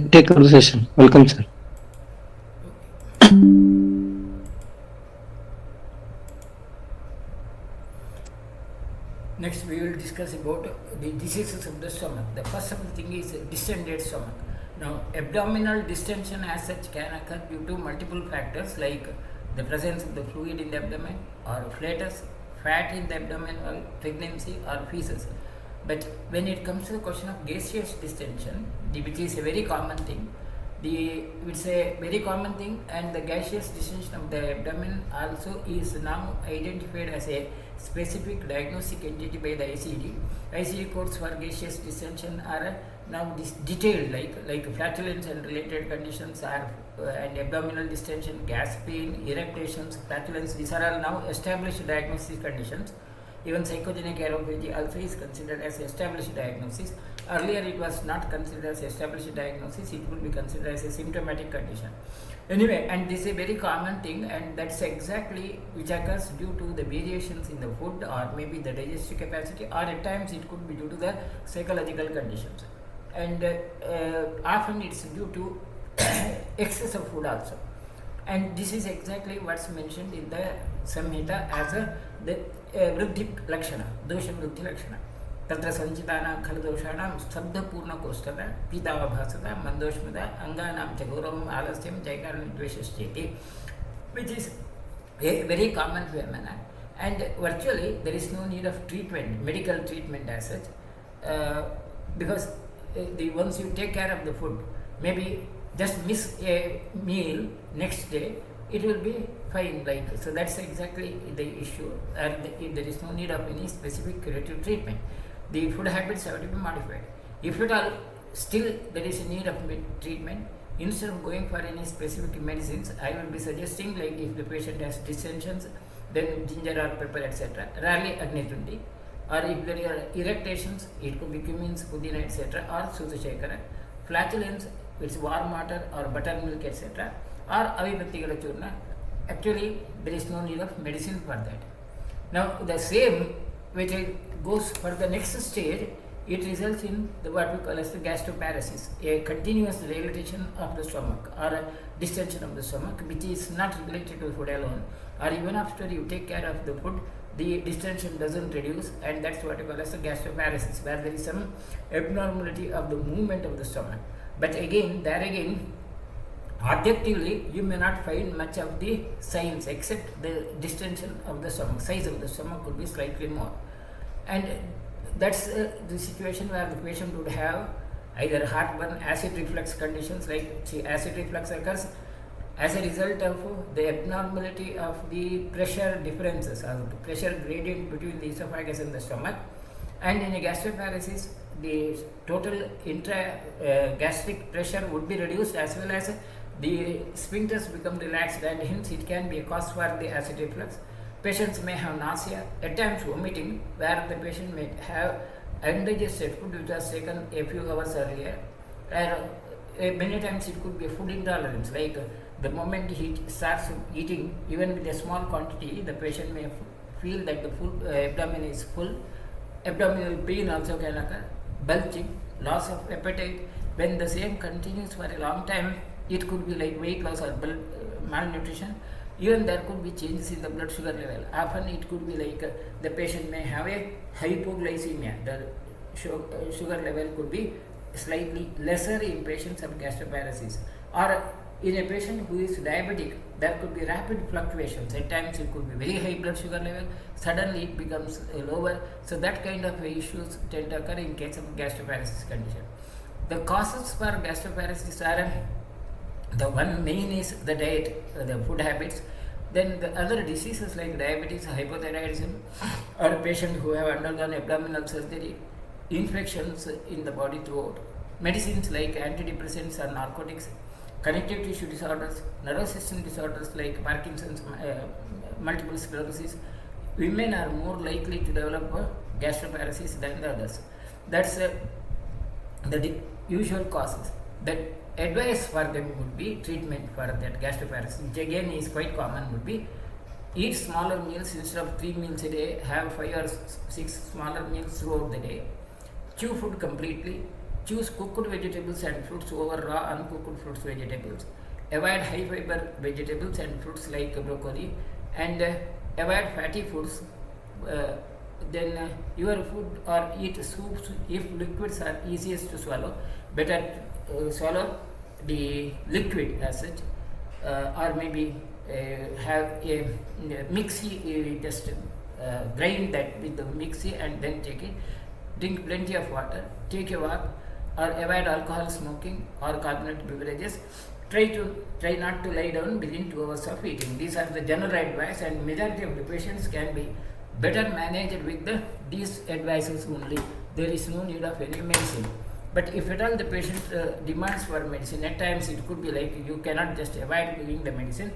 take conversation. Welcome, sir. Next, we will discuss about the diseases of the stomach. The first thing is distended stomach. Now, abdominal distension as such can occur due to multiple factors like the presence of the fluid in the abdomen or flatus, fat in the abdomen while pregnancy or feces. But when it comes to the question of gaseous distension, which is a very common thing, it's a very common thing, and the gaseous distension of the abdomen also is now identified as a specific diagnostic entity by the ICD. ICD codes for gaseous distension are now detailed, like flatulence and related conditions are and abdominal distension, gas pain, erections, flatulence. These are all now established diagnostic conditions. Even psychogenic aerophagy also is considered as established diagnosis. Earlier it was not considered as established diagnosis, it would be considered as a symptomatic condition. Anyway, and this is a very common thing, and that's exactly which occurs due to the variations in the food or maybe the digestive capacity, or at times it could be due to the psychological conditions. And often it's due to excess of food also. And this is exactly what's mentioned in the Samhita as the Vriddhi Lakshana, Dosha Vriddhi Lakshana. Tatra Sanchitana Khaladoshanam Sabdapurna Kostata, Pitavabhasata, Mandoshmada, Anganam Chaguram, Alastyam, Jaikaran Dveshastiti, which is a very common phenomena. And virtually there is no need of treatment, medical treatment as such, because once you take care of the food, maybe just miss a meal next day, it will be fine. So that's exactly the issue, and there is no need of any specific curative treatment. The food habits have to be modified. If at all still there is a need of treatment, instead of going for any specific medicines, I will be suggesting, like if the patient has dissensions, then ginger or pepper, etc. Rarely Agnitundi. Or if there are erections, it could be cumins, pudina, etc. or Sudashekara. Flatulence, it's warm water or buttermilk, etc. or Avipattigala Churna. Actually, there is no need of medicine for that. Now, the same which goes for the next stage, it results in what we call as the gastroparesis, a continuous dilatation of the stomach or a distension of the stomach, which is not related to food alone, or even after you take care of the food, the distension doesn't reduce, and that's what we call as the gastroparesis, where there is some abnormality of the movement of the stomach. But again, objectively, you may not find much of the signs except the distension of the stomach. Size of the stomach could be slightly more. And that's the situation where the patient would have either heartburn, acid reflux conditions, like acid reflux occurs as a result of the abnormality of the pressure differences or the pressure gradient between the esophagus and the stomach. And in a gastroparesis, the total gastric pressure would be reduced, as well as the sphincters become relaxed, and hence it can be a cause for the acid reflux. Patients may have nausea, at times vomiting, where the patient may have undigested food which was taken a few hours earlier. Many times it could be a food intolerance, like the moment he starts eating, even with a small quantity, the patient may feel that the full abdomen is full. Abdominal pain also can occur, bulging, loss of appetite. When the same continues for a long time, it could be like weight loss or malnutrition. Even there could be changes in the blood sugar level. Often it could be like the patient may have a hypoglycemia. The sugar level could be slightly lesser in patients of gastroparesis. Or in a patient who is diabetic, there could be rapid fluctuations. At times it could be very high blood sugar level, suddenly it becomes lower. So that kind of issues tend to occur in case of gastroparesis condition. The causes for gastroparesis are, the one main is the diet, the food habits. Then the other diseases like diabetes, hypothyroidism, or a patient who have undergone abdominal surgery, infections in the body throughout, medicines like antidepressants or narcotics, connective tissue disorders, nervous system disorders like Parkinson's, multiple sclerosis. Women are more likely to develop gastroparesis than the others. That's the usual causes. The advice for them would be treatment for that gastroparesis, which again is quite common, would be eat smaller meals instead of 3 meals a day, have 5 or 6 smaller meals throughout the day, chew food completely, choose cooked vegetables and fruits over raw uncooked fruits vegetables. Avoid high fiber vegetables and fruits like broccoli, and avoid fatty foods. Then your food or eat soups if liquids are easiest to swallow. Better swallow the liquid as such, or maybe have a mixie, just grind that with the mixie and then take it. Drink plenty of water, take a walk, or avoid alcohol, smoking, or carbonated beverages. Try not to lie down within 2 hours of eating. These are the general advice, and majority of the patients can be better managed with these advices only. There is no need of any medicine. But if at all the patient demands for medicine, at times it could be like you cannot just avoid giving the medicine.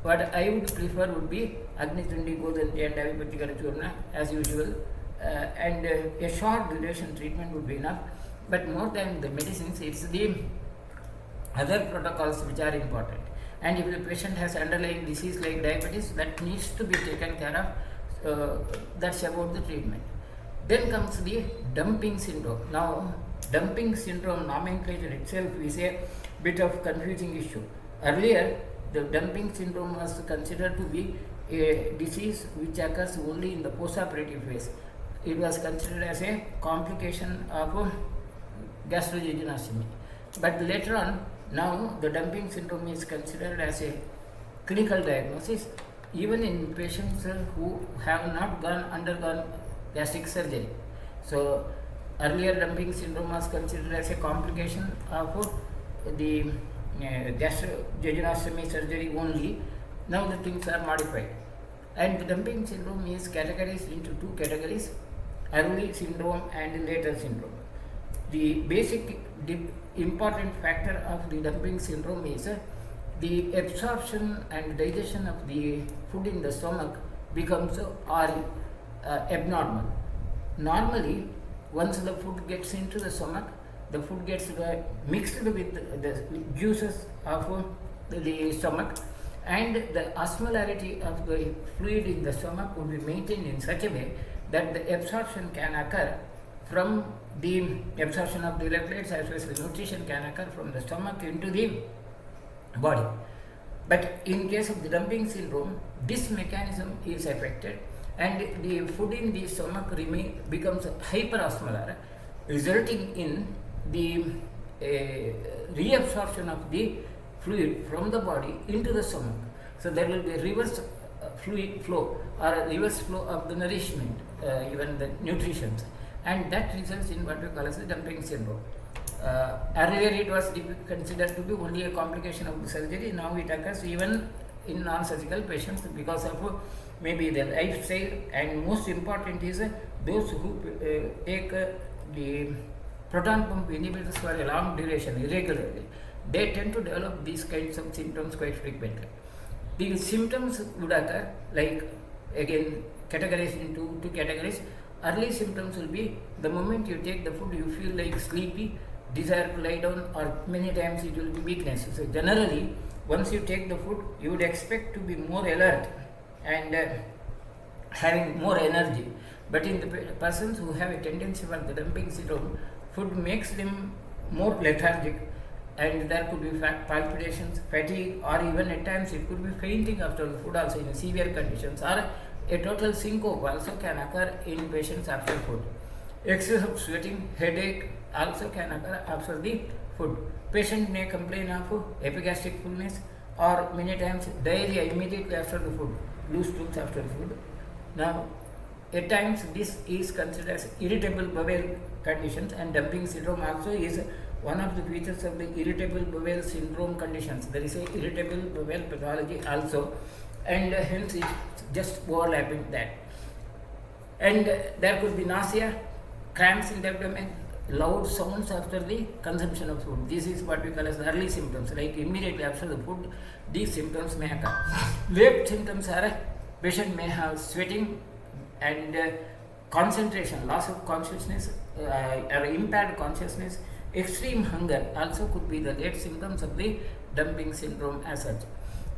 What I would prefer would be Agni Tundi, Godanti and Avipatika Churna as usual, and a short duration treatment would be enough. But more than the medicines, it's the other protocols which are important. And if the patient has underlying disease like diabetes, that needs to be taken care of. That's about the treatment. Then comes the dumping syndrome. Now, dumping syndrome nomenclature itself is a bit of confusing issue. Earlier, the dumping syndrome was considered to be a disease which occurs only in the postoperative phase. It was considered as a complication of gastrojejunostomy. But later on, now the dumping syndrome is considered as a clinical diagnosis even in patients who have not undergone gastric surgery. So earlier dumping syndrome was considered as a complication of the gastrojejunostomy surgery only. Now the things are modified, and the dumping syndrome is categorized into two categories: early syndrome and later syndrome. The basic important factor of the dumping syndrome is the absorption and digestion of the food in the stomach becomes abnormal. Normally, once the food gets into the stomach, the food gets mixed with the juices of the stomach, and the osmolarity of the fluid in the stomach would be maintained in such a way that the absorption can occur from the absorption of the electrolytes as well as the nutrition can occur from the stomach into the body. But in case of the dumping syndrome, this mechanism is affected and the food in the stomach becomes hyperosmolar, resulting in the reabsorption of the fluid from the body into the stomach. So there will be a reverse fluid flow or a reverse flow of the nourishment, even the nutrition, and that results in what we call as the dumping syndrome. Earlier it was considered to be only a complication of the surgery. Now it occurs even in non-surgical patients because of maybe their lifestyle, and most important is those who take the proton pump inhibitors for a long duration irregularly. They tend to develop these kinds of symptoms quite frequently. The symptoms would occur like, again, categorized into two categories. Early symptoms will be the moment you take the food, you feel like sleepy, desire to lie down, or many times it will be weakness. So generally, once you take the food, you would expect to be more alert and having more energy. But in the persons who have a tendency for the dumping syndrome, food makes them more lethargic, and there could be palpitations, fatigue, or even at times it could be fainting after the food also in severe conditions, or a total syncope also can occur in patients after food. Excess of sweating, headache also can occur after the food. Patient may complain of epigastric fullness or many times diarrhea immediately after the food, loose stools after the food. Now, at times this is considered as irritable bowel conditions, and dumping syndrome also is one of the features of the irritable bowel syndrome conditions. There is a irritable bowel pathology also, and hence it's just overlapping that. And there could be nausea, cramps in the abdomen, loud sounds after the consumption of food. This is what we call as the early symptoms, like immediately after the food, these symptoms may occur. Late symptoms are patient may have sweating and concentration, loss of consciousness, or impaired consciousness, extreme hunger also could be the late symptoms of the dumping syndrome as such.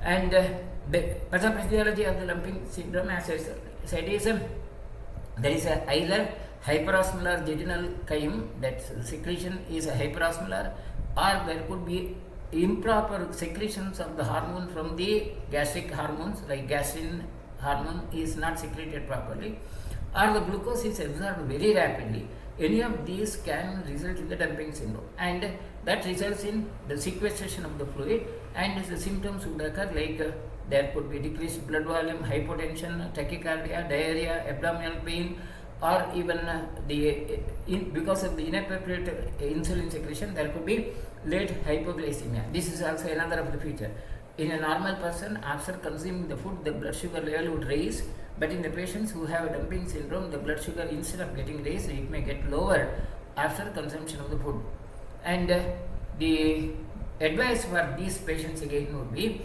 And the pathophysiology of the dumping syndrome, as I said, is there is either hyperosmolar jejunal chyme, that secretion is hyperosmolar, or there could be improper secretions of the hormone from the gastric hormones, like gastrin hormone is not secreted properly, or the glucose is absorbed very rapidly. Any of these can result in the dumping syndrome, and that results in the sequestration of the fluid, and the symptoms would occur like there could be decreased blood volume, hypotension, tachycardia, diarrhea, abdominal pain, or even because of the inappropriate insulin secretion, there could be late hypoglycemia. This is also another of the feature. In a normal person, after consuming the food, the blood sugar level would rise, but in the patients who have a dumping syndrome, the blood sugar, instead of getting raised, it may get lower after consumption of the food. And the advice for these patients again would be,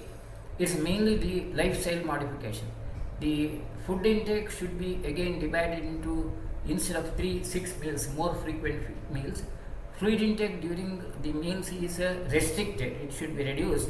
it's mainly the lifestyle modification. The food intake should be again divided into, instead of 3-6 meals, more frequent meals. Fluid intake during the meals is restricted, it should be reduced,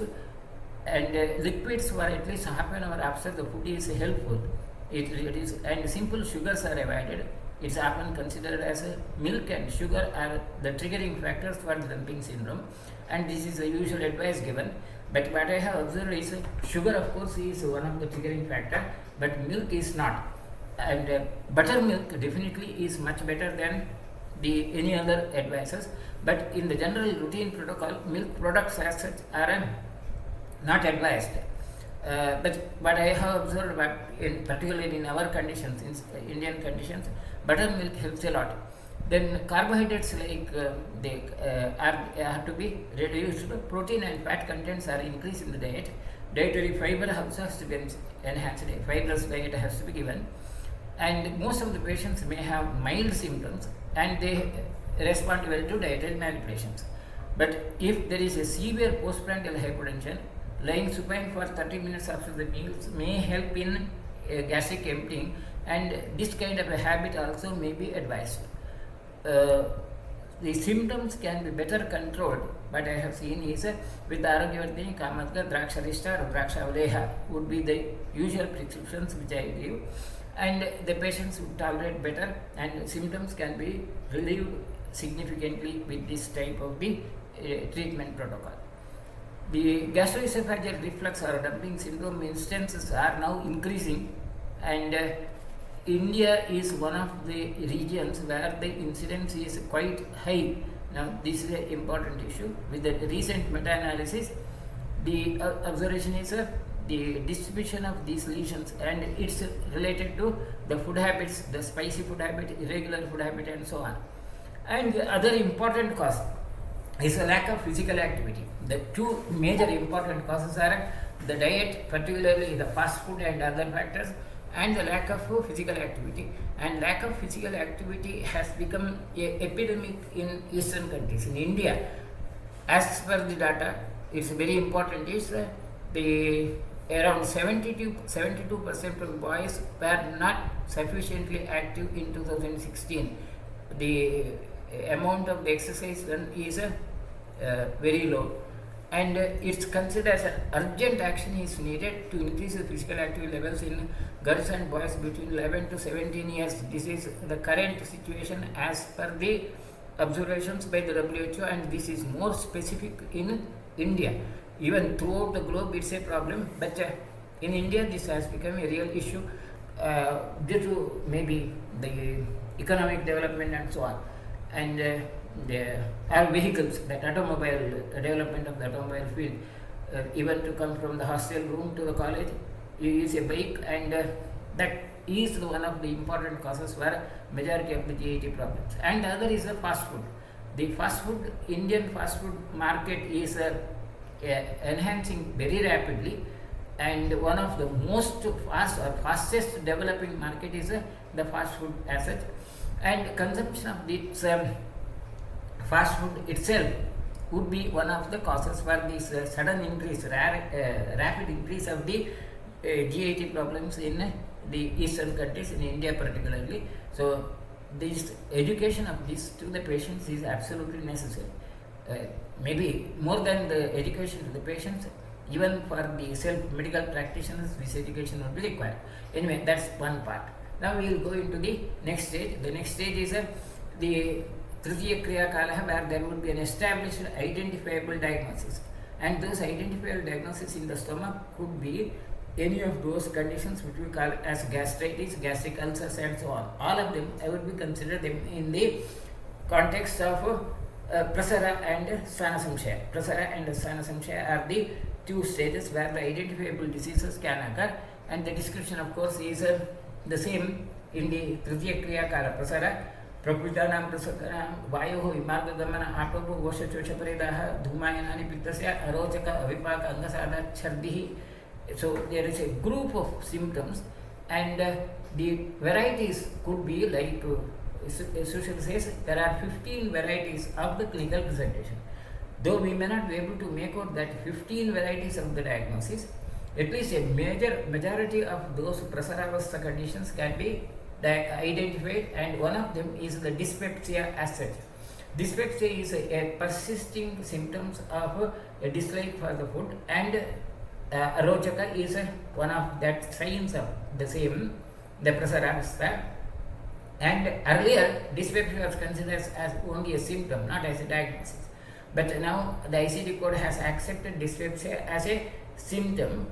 and liquids for at least half an hour after the food is helpful. It is, and simple sugars are avoided. It's often considered as milk and sugar are the triggering factors for the dumping syndrome, and this is the usual advice given. But what I have observed is sugar, of course, is one of the triggering factor, but milk is not. And buttermilk definitely is much better than the any other advices. But in the general routine protocol, milk products as such are not advised. But what I have observed, particularly in our conditions, in Indian conditions, buttermilk helps a lot. Then carbohydrates like they have to be reduced. Protein and fat contents are increased in the diet. Dietary fiber also has to be enhanced. A fibrous diet has to be given. And most of the patients may have mild symptoms and they respond well to dietary manipulations. But if there is a severe postprandial hypotension, lying supine for 30 minutes after the meals may help in gastric emptying, and this kind of a habit also may be advised. The symptoms can be better controlled. What I have seen is with Arogyavardhini, Kamadga, Draksharishta or Drakshavaleha would be the usual prescriptions which I give, and the patients would tolerate better and symptoms can be relieved significantly with this type of the treatment protocol. The gastroesophageal reflux or dumping syndrome instances are now increasing, and India is one of the regions where the incidence is quite high. Now, this is an important issue. With the recent meta-analysis, the observation is the distribution of these lesions, and it's related to the food habits, the spicy food habit, irregular food habit, and so on. And the other important cause is a lack of physical activity. The two major important causes are the diet, particularly the fast food and other factors, and the lack of physical activity. And lack of physical activity has become an epidemic in Eastern countries. In India, as per the data, it's very important is the around 72% of boys were not sufficiently active in 2016. The amount of the exercise done is very low, and it's considered as an urgent action is needed to increase the physical activity levels in girls and boys between 11 to 17 years. This is the current situation as per the observations by the WHO, and this is more specific in India. Even throughout the globe it's a problem, but in India this has become a real issue due to maybe the economic development and so on. And our vehicles, that automobile development of the automobile field, even to come from the hostel room to the college, you use a bike, and that is one of the important causes for majority of the GIT problems. And the other is the fast food. The fast food, Indian fast food market is enhancing very rapidly, and one of the most fastest developing market is the fast food as such. And consumption of this fast food itself would be one of the causes for this sudden increase, rapid increase of the GIT problems in the Eastern countries, in India particularly. So, this education of this to the patients is absolutely necessary. Maybe more than the education to the patients, even for the self-medical practitioners, this education will be required. Anyway, that's one part. Now we will go into the next stage. The next stage is the Tritiya Kriya Kala, where there would be an established identifiable diagnosis. And those identifiable diagnoses in the stomach could be any of those conditions which we call as gastritis, gastric ulcers, and so on. All of them, I would be consider them in the context of Prasara and Sthana Samshaya. Prasara and Sthana Samshaya are the two stages where the identifiable diseases can occur, and the description, of course, is the same in the Tritiya Kriya Kala. Prasara प्रकृतानां प्रसक्तानां वायोः विमार्गगमन आटोपो घोषचोषपरिदाः धूमायनानि पित्तस्य अरोचक अविपाक अंगसादा छर्दिः. So there is a group of symptoms, and the varieties could be like Sushil says there are 15 varieties of the clinical presentation. Though we may not be able to make out that 15 varieties of the diagnosis, at least a majority of those prasaravastha conditions can be identified, and one of them is the dyspepsia as such. Dyspepsia is a persisting symptoms of a dislike for the food, and arochaka is one of that signs of the same, the prasaravastha. And earlier dyspepsia was considered as only a symptom, not as a diagnosis. But now the ICD code has accepted dyspepsia as a symptom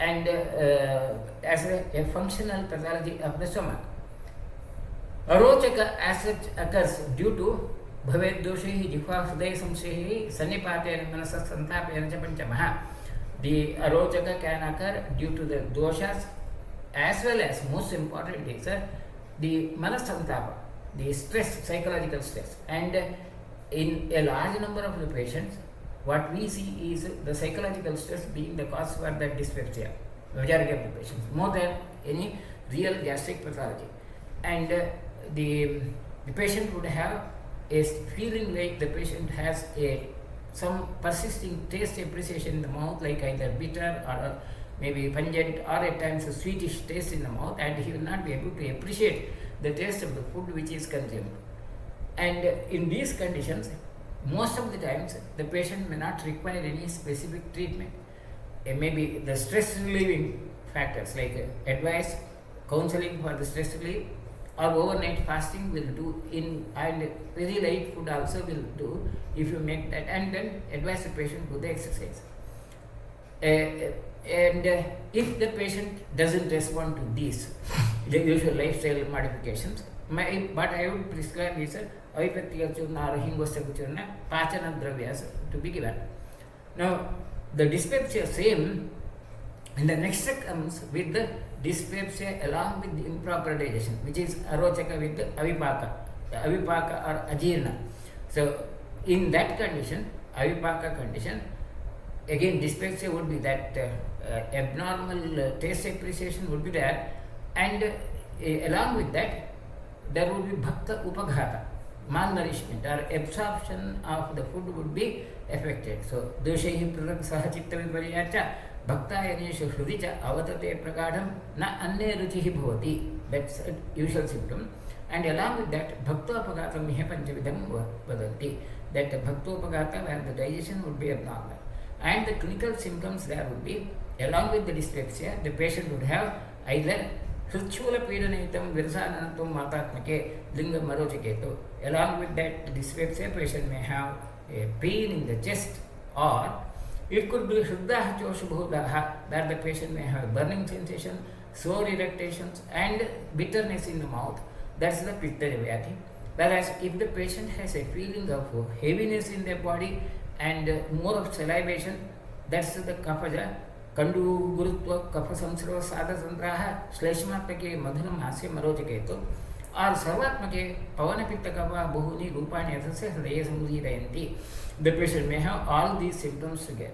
and as a functional pathology of the stomach. Arochaka as such occurs due to bhavet doshehi jihva hridaya samshehi sannipateya manasa santapena cha panchamaha. The arochaka can occur due to the doshas, as well as most important is the manasantapa, the stress, psychological stress. And in a large number of the patients, what we see is the psychological stress being the cause for that dyspepsia, majority of the patients, more than any real gastric pathology. And the patient would have a feeling like the patient has some persisting taste appreciation in the mouth, like either bitter or maybe pungent or at times a sweetish taste in the mouth, and he will not be able to appreciate the taste of the food which is consumed. And in these conditions, most of the times the patient may not require any specific treatment. Maybe the stress relieving factors like advice, counseling for the stress relief, or overnight fasting will do, and very light food also will do if you make that, and then advise the patient to the exercise. And if the patient doesn't respond to these, the usual lifestyle modifications, what I would prescribe is avipattika churna or hingosya churna, pachana dravyas to be given. Now, the dyspepsia same, and the next step comes with the dyspepsia along with the improper digestion, which is arochaka with the avipaka or ajirna. So, in that condition, avipaka condition, again dyspepsia would be that abnormal taste appreciation would be there, and along with that there would be bhakta upaghata, malnourishment or absorption of the food would be affected. So doshehi pradam sahachitta viparyacha bhaktayaneshu hrudicha avatate prakadam na anne ruchihi bhavati. That's a usual symptom. And along with that bhaktopagatam mihe panchavidam vadanti, that bhaktopagata where the digestion would be abnormal. And the clinical symptoms there would be, along with the dyspepsia, the patient would have either Hritchula Pidanitam Virsananatum Matatmake Lingam Marochiketu. Along with that dyspepsia, patient may have a pain in the chest, or it could be Hriddaha Choshubhudaha, where the patient may have burning sensation, sore irritations, and bitterness in the mouth. That's the Pitta Vyadhi. Whereas if the patient has a feeling of heaviness in their body and more of salivation, that's the Kapaja. Kandu Gurutva Kapha Samsrava Sada Sandraha Shleshmatake Madhuram Hasya Marochiketu, or Sarvatmake Pavanapitta Kava Buhuni Rupani Asase Hridaya Samudhirayanti. The patient may have all these symptoms together.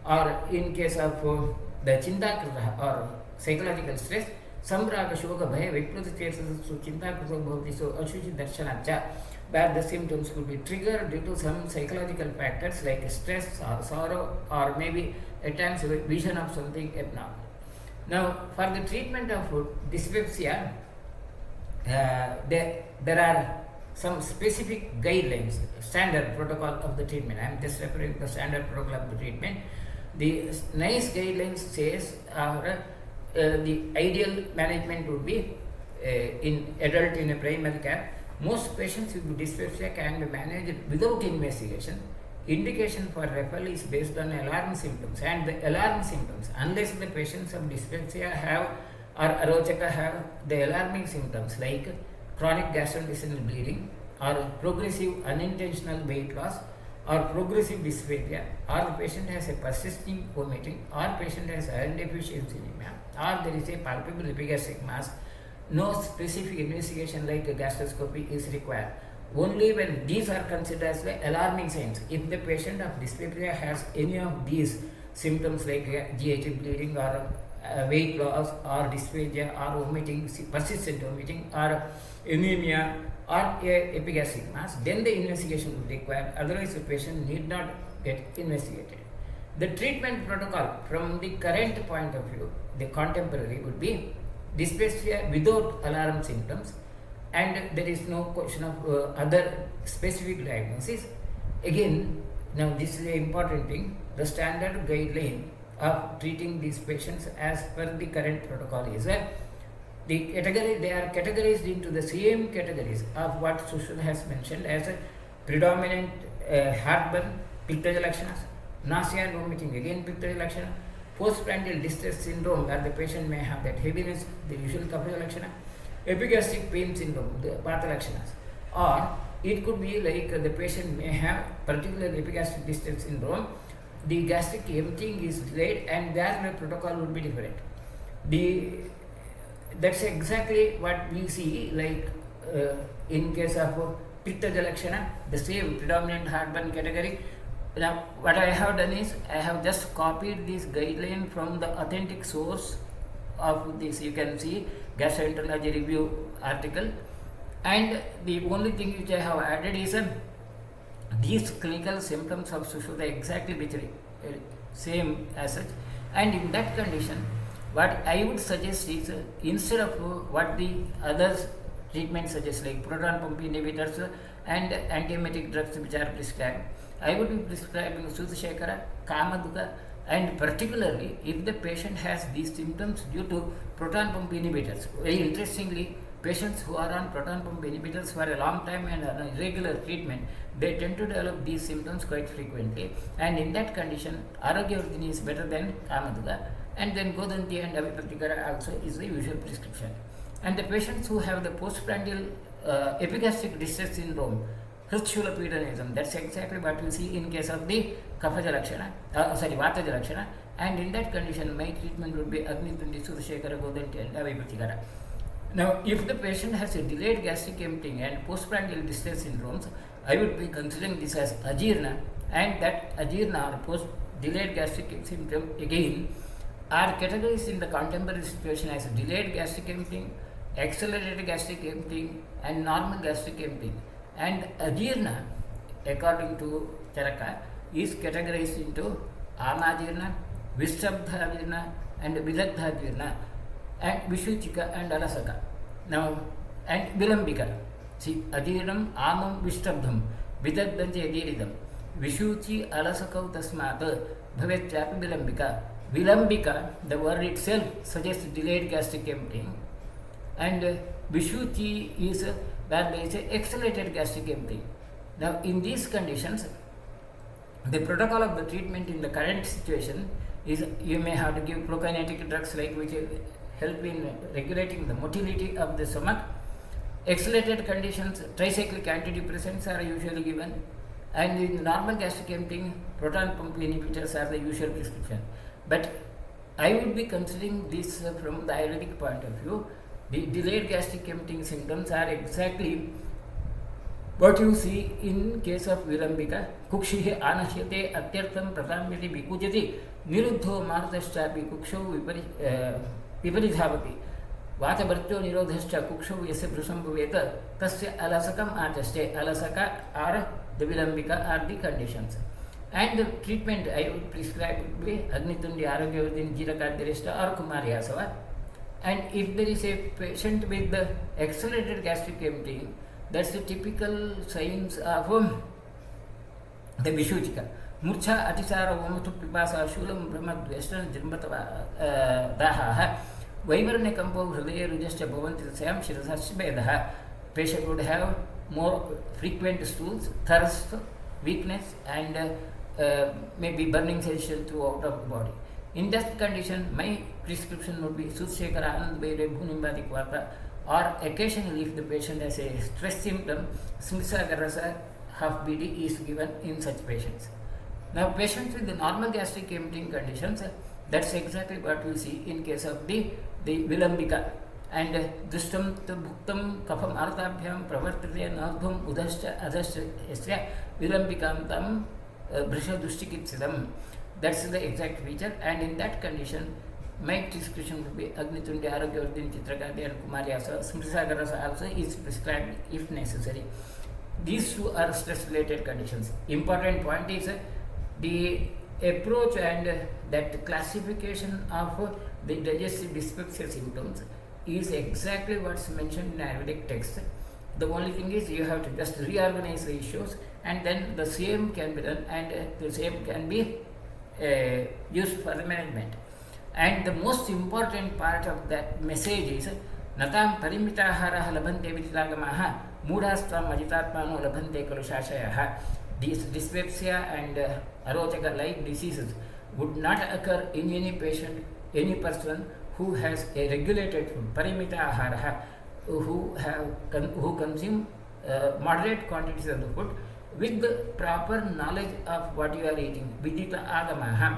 Or in case of the Chintakrita or psychological stress, Sambraka Shoka Bhaya Vikruta Chesasu Chintakrita Bhavati So Ashuchi Darshanacha, where the symptoms could be triggered due to some psychological factors like stress or sorrow, or maybe at times vision of something abnormal. Now, for the treatment of dyspepsia, there are some specific guidelines, standard protocol of the treatment. I am just referring to the standard protocol of the treatment. The NICE guidelines says the ideal management would be in adult in a primary care, most patients with dyspepsia can be managed without investigation. Indication for referral is based on alarm symptoms, and the alarm symptoms, unless the patients of dyspepsia have or arochaka have the alarming symptoms like chronic gastrointestinal bleeding or progressive unintentional weight loss or progressive dysphagia, or the patient has a persisting vomiting, or patient has iron deficiency anemia, or there is a palpable epigastric mass, no specific investigation like a gastroscopy is required. Only when these are considered as the alarming signs. If the patient of dyspepsia has any of these symptoms like GH bleeding or weight loss or dysphagia or vomiting, persistent vomiting or anemia or epigastric mass, then the investigation would be required. Otherwise, the patient need not get investigated. The treatment protocol from the current point of view, the contemporary, would be dyspepsia without alarm symptoms, and there is no question of other specific diagnosis. Again, now this is an important thing, the standard guideline of treating these patients as per the current protocol is the category, they are categorized into the same categories of what Sushil has mentioned as a predominant heartburn, pictorial lakshanas, nausea and vomiting, again pictorial lakshana, postprandial distress syndrome where the patient may have that heaviness, the usual kapha lakshana, epigastric pain syndrome, the vata lakshanas, or it could be like the patient may have particular epigastric distress syndrome, the gastric emptying is delayed, and there the protocol would be different. That's exactly what we see, like in case of pitta jalakshana, the same predominant heartburn category. Now, what I have done is, I have just copied this guideline from the authentic source of this. You can see gastroenterology review article, and the only thing which I have added is these clinical symptoms of Sushruta exactly which same as such, and in that condition, what I would suggest is instead of what the other treatments suggest like proton pump inhibitors and antiemetic drugs which are prescribed, I would be prescribing Sudhashekara, Kamaduka, and particularly if the patient has these symptoms due to proton pump inhibitors. Very interestingly, patients who are on proton pump inhibitors for a long time and on irregular treatment, they tend to develop these symptoms quite frequently, and in that condition, Arogyavardhini is better than Kamaduka, and then Godanti and Avipratikara also is the usual prescription. And the patients who have the postprandial epigastric distress syndrome, Hritshulapedanism, that's exactly what we see in case of the Kaphaja Lakshana, Vataja Lakshana, and in that condition, my treatment would be Agnitundi, Sudhashekara, Godanti and Avipratikara. Now, if the patient has a delayed gastric emptying and postprandial distress syndromes, I would be considering this as Ajirna, and that Ajirna or post-delayed gastric symptom again are categorized in the contemporary situation as delayed gastric emptying, accelerated gastric emptying, and normal gastric emptying. And Ajirna, according to Charaka, is categorized into Amajirna, Vishabdhajirna, and Vidagdhajirna, and Vishuchika and Alasaka. Now, and Vilambika. See, Ajirnam, Amam, Vishabdham, Vidagdhanti Adiridam, Vishuchi, Alasakau Tasmat, Bhavetchapi Vilambika. Vilambika, the word itself suggests delayed gastric emptying, and Vishuchi is where there is an accelerated gastric emptying. Now, in these conditions, the protocol of the treatment in the current situation is you may have to give prokinetic drugs like which help in regulating the motility of the stomach. Accelerated conditions, tricyclic antidepressants are usually given, and in normal gastric emptying, proton pump inhibitors are the usual prescription. But I would be considering this from the Ayurvedic point of view. The delayed gastric emptying symptoms are exactly what you see in case of Vilambika. Kukshihe anahyate atyartham pratamyati vikujati niruddho martaschapi kuksho viparidhavati vatavartyo nirodhascha kuksho yasya brusam bhaveta tasya alasakam achaste. Alasaka or the Vilambika are the conditions. And the treatment I would prescribe would be Agnitundi, Arogyavardhini, Jirakadhyarishta or Kumaryasava. And if there is a patient with the accelerated gastric emptying, that's the typical signs of the Vishuchika. Murcha, Atisara, Vomatu, Pipasa, Shulam, Brahma, Dveshna, Jirmatava, Daha, वैवर्ण्यकम्पो हृदये रुजश्च भवन्ति तस्यां शिरसश्च भेदः. Patient would have more frequent stools, thirst, weakness, and maybe burning sensation throughout of the body. In that condition, my prescription would be Sudshekara Anandavahasrotas Bhunimbadi Kvata, or occasionally if the patient has a stress symptom, Smrisagarasa half BD is given in such patients. Now, patients with the normal gastric emptying conditions, that's exactly what we see in case of the Vilambika. And Dushtam Bhuktam Kafam Arthabhyam Pravartate Nardhum Udascha Adascha Esya Vilambikam Tam Brisha Dushtikitsidam. That's the exact feature, and in that condition, my prescription would be Agnitundi Aragyavardhini Chitrakadi and Kumaryasa. Smrisagarasa also is prescribed if necessary. These two are stress related conditions. Important point is the approach and that classification of the digestive dyspepsia symptoms is exactly what's mentioned in Ayurvedic text. The only thing is you have to just reorganize the issues, and then the same can be done, and the same can be used for the management. And the most important part of that message is Natam Parimitaharaha Labhante Viditagamaha Mudastam Ajitatmano Labhante Kalushashayaha. These dyspepsia and arotaka like diseases would not occur in any patient, any person who has a regulated food, parimita ahara, who consume moderate quantities of the food with the proper knowledge of what you are eating, vidita agamaha,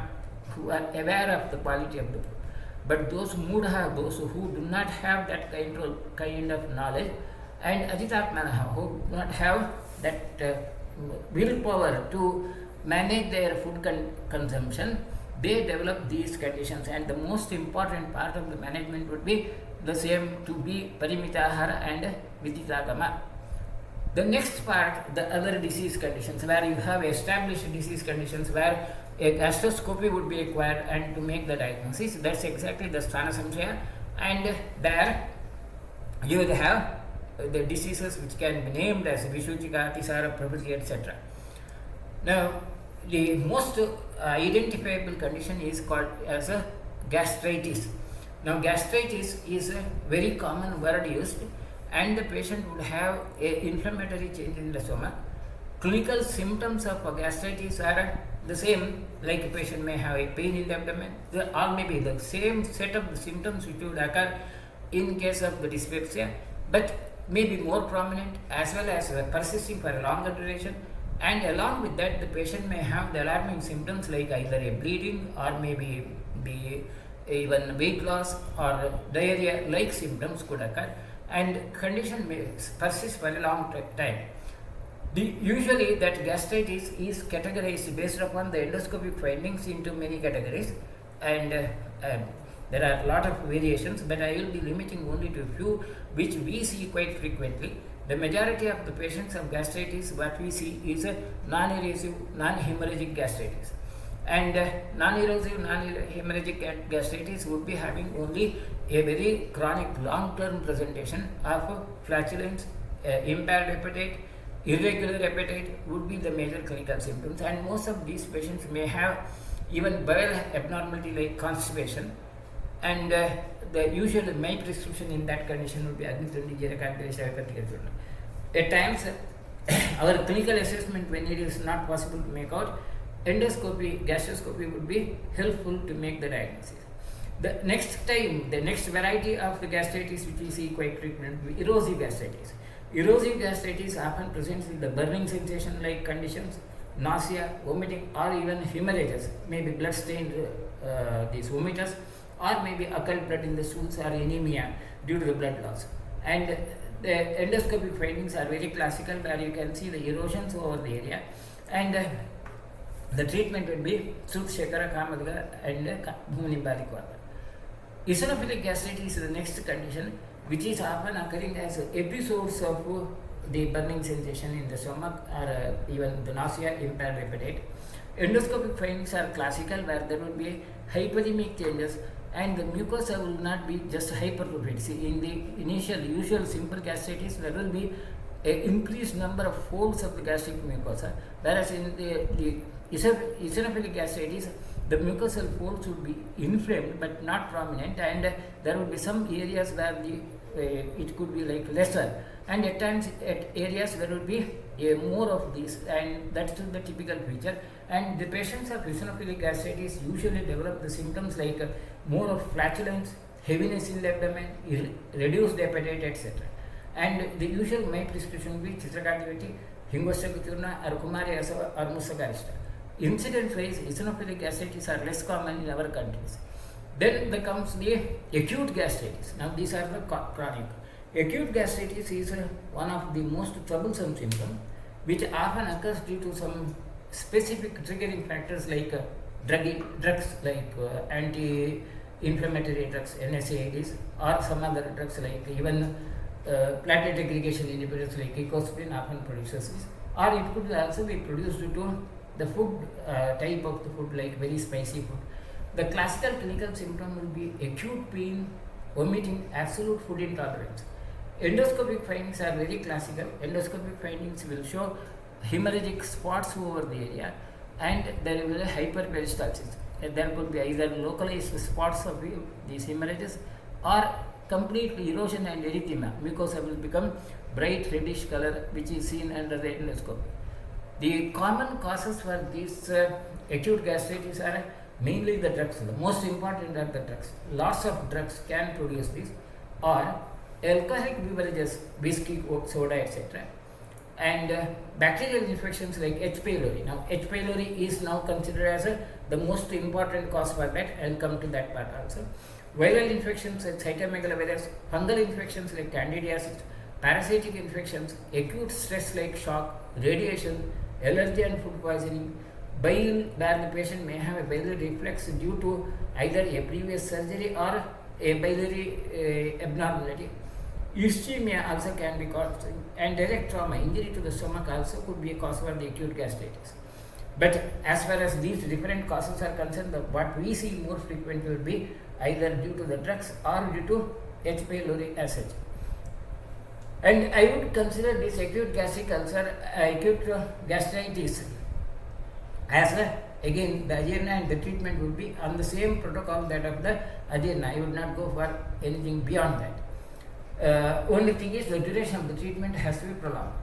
who are aware of the quality of the food. But those mudha, those who do not have that kind of knowledge, and ajitatmanaha, who do not have that willpower to manage their food consumption, they develop these conditions. And the most important part of the management would be the same, to be parimitahara and viditagama. The next part, the other disease conditions, where you have established disease conditions where a gastroscopy would be required and to make the diagnosis. That's exactly the sthana samshaya, and there you will have the diseases which can be named as Vishuchika, Tisara, Prabhuti, etc. Now, the most identifiable condition is called as a gastritis. Now, gastritis is a very common word used, and the patient would have an inflammatory change in the stomach. Clinical symptoms of gastritis are the same, like a patient may have a pain in the abdomen, or maybe the same set of symptoms which would occur in case of the dyspepsia, but may be more prominent as well as persisting for a longer duration. And along with that, the patient may have the alarming symptoms like either a bleeding or maybe even weight loss or diarrhea like symptoms could occur, and condition may persist for a long time. Usually that gastritis is categorized based upon the endoscopic findings into many categories, and there are a lot of variations, but I will be limiting only to a few which we see quite frequently. The majority of the patients of gastritis, what we see is a non-erosive, non-hemorrhagic gastritis. And non-erosive, non-hemorrhagic gastritis would be having only a very chronic long-term presentation of flatulence, impaired appetite, irregular appetite would be the major clinical symptoms, and most of these patients may have even bowel abnormality like constipation. And the usual my prescription in that condition would be Agnitundi Jerakadesha. At times, our clinical assessment, when it is not possible to make out, endoscopy, gastroscopy would be helpful to make the diagnosis. The next variety of the gastritis which we see quite frequently, erosive gastritis. Erosive gastritis often presents with the burning sensation like conditions, nausea, vomiting, or even hemorrhages, maybe blood stained these vomiters, or maybe occult blood in the stools or anemia due to the blood loss. And the endoscopic findings are very classical, where you can see the erosions over the area, and the treatment will be Sudshekara, Kamadga, and Bhunimbadi Kvata. Eosinophilic gastritis is the next condition, which is often occurring as episodes of the burning sensation in the stomach, or even the nausea, impaired appetite. Endoscopic findings are classical, where there will be hyperemic changes, and the mucosa will not be just hypertrophied. See, in the initial usual simple gastritis, there will be an increased number of folds of the gastric mucosa, whereas in the eosinophilic gastritis, the mucosal folds would be inflamed but not prominent, and there would be some areas where it could be like lesser, and at times at areas there would be more of this, and that's the typical feature. And the patients of eosinophilic gastritis usually develop the symptoms like more of flatulence, heaviness in the abdomen, reduced appetite, etc. And the usual my prescription will be citracartivity, hingostracurna, or kumariasa, or musagarista. Incidence wise, eosinophilic gastritis are less common in our countries. Then there comes the acute gastritis. Now these are the chronic. Acute gastritis is one of the most troublesome symptoms, which often occurs due to some specific triggering factors like drugs like anti-inflammatory drugs, NSAIDs, or some other drugs like even platelet aggregation inhibitors like ecosprin often produces this, or it could also be produced due to the food type of the food, like very spicy food. The classical clinical symptom will be acute pain, vomiting, absolute food intolerance. Endoscopic findings are very classical. Endoscopic findings will show hemorrhagic spots over the area, and there will be hyperperistalsis. There could be either localized spots of these hemorrhages or complete erosion and erythema. Mucosa will become bright reddish color, which is seen under the endoscopy. The common causes for these acute gastritis are mainly the drugs. The most important are the drugs. Lots of drugs can produce this, or alcoholic beverages, whiskey, coke, soda, etc. And bacterial infections like H. pylori. Now, H. pylori is now considered as the most important cause for that. I will come to that part also. Viral infections like cytomegalovirus, fungal infections like candidiasis, parasitic infections, acute stress like shock, radiation, allergy and food poisoning, bile where the patient may have a biliary reflex due to either a previous surgery or a biliary abnormality. Ischemia also can be caused, and direct trauma, injury to the stomach also could be a cause for the acute gastritis. But as far as these different causes are concerned, what we see more frequently will be either due to the drugs or due to H. pylori as such. And I would consider this acute gastric ulcer, acute gastritis as again the agirna, and the treatment would be on the same protocol that of the agirna. I would not go for anything beyond that. Only thing is the duration of the treatment has to be prolonged.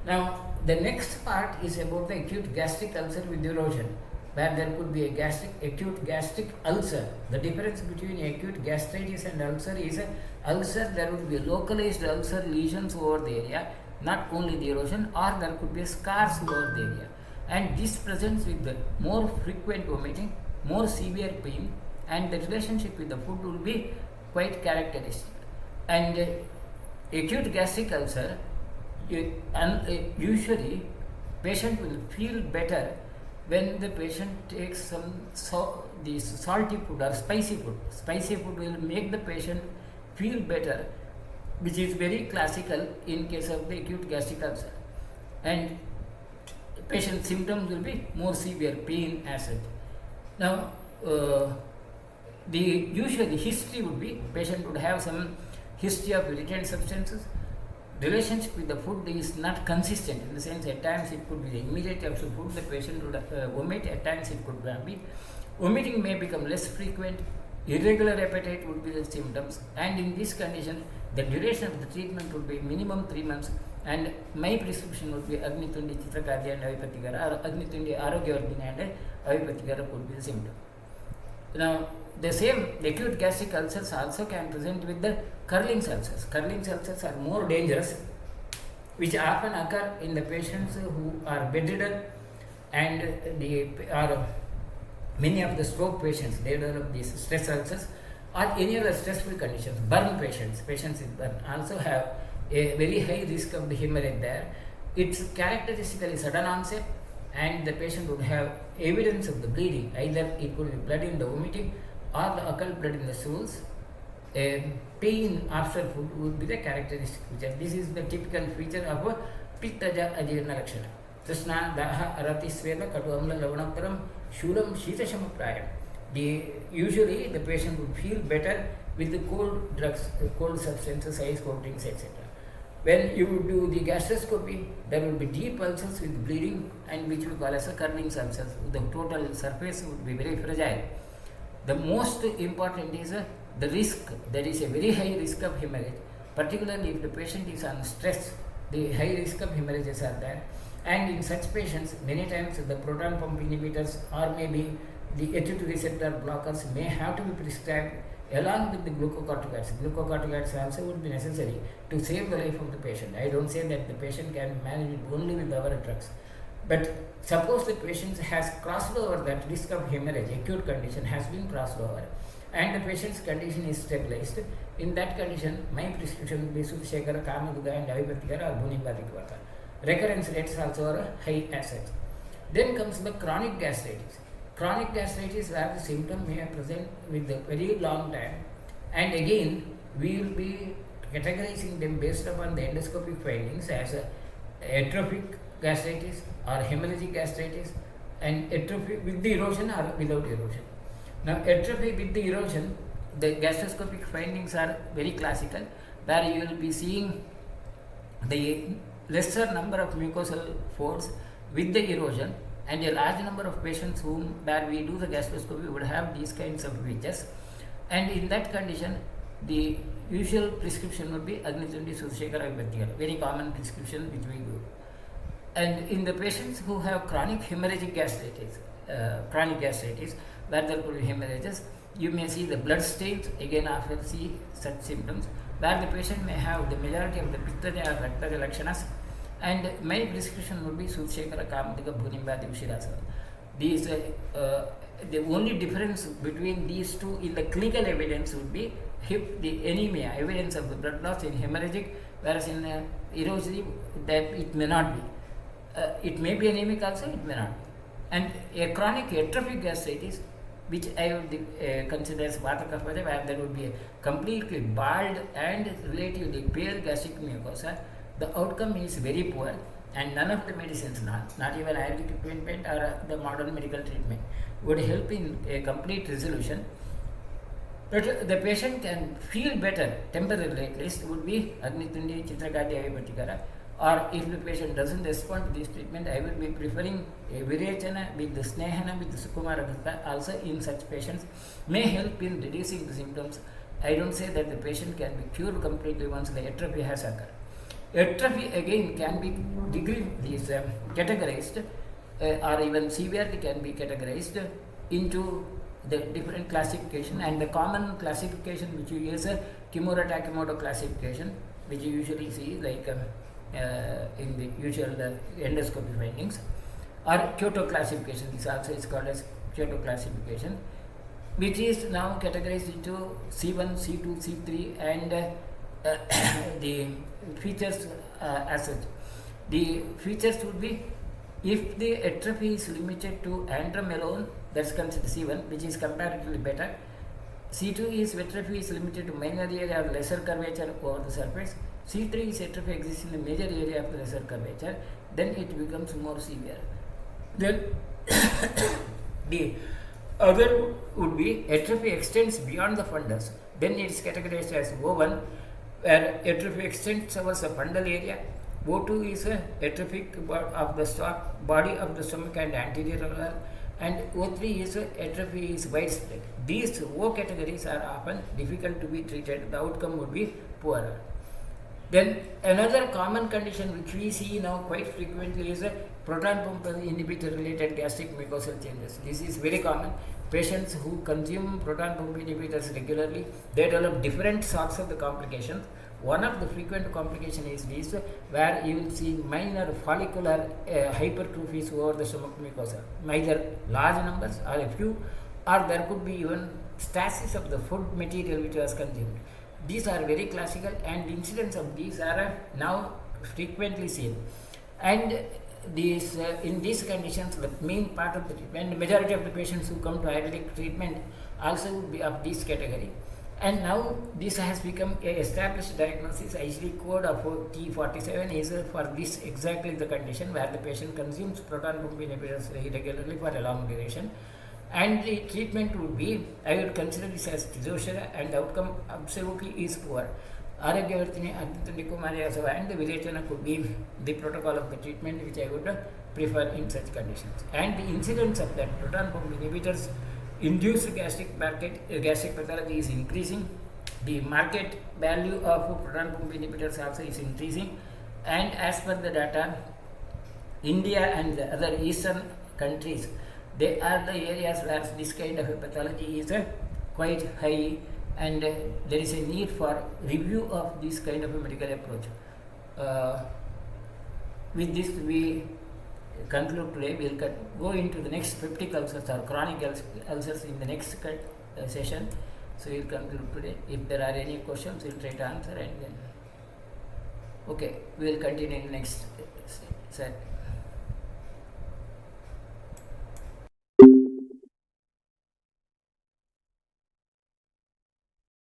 Now the next part is about the acute gastric ulcer with erosion, where there could be a acute gastric ulcer. The difference between acute gastritis and ulcer is ulcer, there would be localized ulcer lesions over the area, not only the erosion, or there could be scars over the area. And this presents with the more frequent vomiting, more severe pain, and the relationship with the food will be quite characteristic. And acute gastric ulcer, usually patient will feel better when the patient takes some salty food or spicy food. Spicy food will make the patient feel better, which is very classical in case of the acute gastric ulcer. And patient symptoms will be more severe, pain as such. Now, the usually history would be patient would have some history of irritant substances. Relationship with the food is not consistent, in the sense at times it could be the immediate after food the patient would vomit, at times it could be vomiting may become less frequent, irregular appetite would be the symptoms, and in this condition the duration of the treatment would be minimum 3 months, and my prescription would be Agnitundi Chitrakarya and Avipatigara, or Agnitundi Arogyavardhini and Avipatigara could be the symptom. Now, the same acute gastric ulcers also can present with the curling ulcers. Curling ulcers are more dangerous, which often occur in the patients who are bedridden, and many of the stroke patients, they develop these stress ulcers, or any other stressful conditions. Burn patients with burn also have a very high risk of the hemorrhage there. It's characteristically sudden onset, and the patient would have evidence of the bleeding. Either it could be blood in the vomiting or the occult blood in the stools. Pain after food would be the characteristic feature. This is the typical feature of a pittaja ajirna lakshana. Trishna, daha, arati, svela, katu, amla, lavanaparam, shulam, shitashama prayam. Usually the patient would feel better with the cold drugs, cold substances, ice cold drinks, etc. When you do the gastroscopy, there will be deep ulcers with bleeding and which we call as a curving ulcers. The total surface would be very fragile. The most important is the risk. There is a very high risk of hemorrhage, particularly if the patient is on stress. The high risk of hemorrhages are there, and in such patients, many times the proton pump inhibitors or maybe the H2 receptor blockers may have to be prescribed along with the glucocorticoids. Glucocorticoids also would be necessary to save the life of the patient. I don't say that the patient can manage it only with our drugs. But suppose the patient has crossed over that risk of hemorrhage, acute condition has been crossed over, and the patient's condition is stabilized. In that condition, my prescription will be Sudhshekara, Kamaduga and Avipatikara or Bhunibadikvata. Recurrence rates also are high as such. Then comes the chronic gastritis. Chronic gastritis where the symptom may present with a very long time, and again we will be categorizing them based upon the endoscopic findings as atrophic gastritis or hemorrhagic gastritis, and atrophy with the erosion or without erosion. Now atrophy with the erosion, the gastroscopic findings are very classical, where you will be seeing the lesser number of mucosal folds with the erosion, and a large number of patients where we do the gastroscopy would have these kinds of features, and in that condition the usual prescription would be Agnitundi Sudhshekara Vipatikara, very common prescription which we do. And in the patients who have chronic hemorrhagic gastritis, where there could be hemorrhages, you may see the blood stains again after see such symptoms, where the patient may have the majority of the Pittaja or Raktaja Lakshanas, and my prescription would be Sudhshekara, Kamadika, Bhunimbadi, Ushirasana. These the only difference between these two in the clinical evidence would be the anemia, evidence of the blood loss in hemorrhagic, whereas in erosive that it may not be. It may be anemic also, it may not be. And a chronic atrophic gastritis, which I would consider as Vata Kapha, where there would be a completely bald and relatively pale gastric mucosa, the outcome is very poor, and none of the medicines, not even Ayurvedic treatment or the modern medical treatment, would help in a complete resolution. But the patient can feel better temporarily at least, would be Agnitundi, Chitrakadi, Avipatikara. Or if the patient doesn't respond to this treatment, I will be preferring a Virechana with the Snehana with the Sukumara Ghatha also in such patients, may help in reducing the symptoms. I don't say that the patient can be cured completely once the atrophy has occurred. Atrophy again can be categorized or even severely can be categorized into the different classification, and the common classification which you use a Kimura Takimoto classification, which you usually see like in the usual endoscopy findings, or Kyoto classification. This also is called as Kyoto classification, which is now categorized into C1, C2, C3, and the features as such. The features would be, if the atrophy is limited to antrum alone, that's considered C1, which is comparatively better. C2 is atrophy is limited to minor area or lesser curvature over the surface. C3 is atrophy exists in the major area of the lesser curvature, then it becomes more severe. Then the other would be atrophy extends beyond the fundus, then it is categorized as O1, where atrophy extends over the fundal area. O2 is a atrophic of the body of the stomach and anterior oral, and O3 is atrophy is widespread. These O categories are often difficult to be treated. The outcome would be poorer. Then another common condition which we see now quite frequently is a proton pump inhibitor related gastric mucosal changes. This is very common. Patients who consume proton pump inhibitors regularly, they develop different sorts of the complications. One of the frequent complications is this, where you will see minor follicular hypertrophies over the stomach mucosa, either large numbers or a few, or there could be even stasis of the food material which was consumed. These are very classical, and incidents of these are now frequently seen. And these, in these conditions, the main part of the treatment, the majority of the patients who come to Ayurvedic treatment also would be of this category. And now this has become a established diagnosis. ICD code of T47 is for this exactly the condition where the patient consumes proton pump inhibitors regularly for a long duration. And the treatment would be, I would consider this as Tizoshara, and the outcome absolutely is poor. Aragyavartini Aditya Kumari and the Virechana could be the protocol of the treatment which I would prefer in such conditions. And the incidence of that proton pump inhibitors induced gastric pathology is increasing. The market value of proton pump inhibitors also is increasing, and as per the data, India and the other eastern countries, they are the areas where this kind of a pathology is quite high, and there is a need for review of this kind of a medical approach. With this we conclude today. We will go into the next peptic ulcers or chronic ulcers in the next session. So we will conclude today. If there are any questions, we will try to answer, and then okay, we will continue in the next set.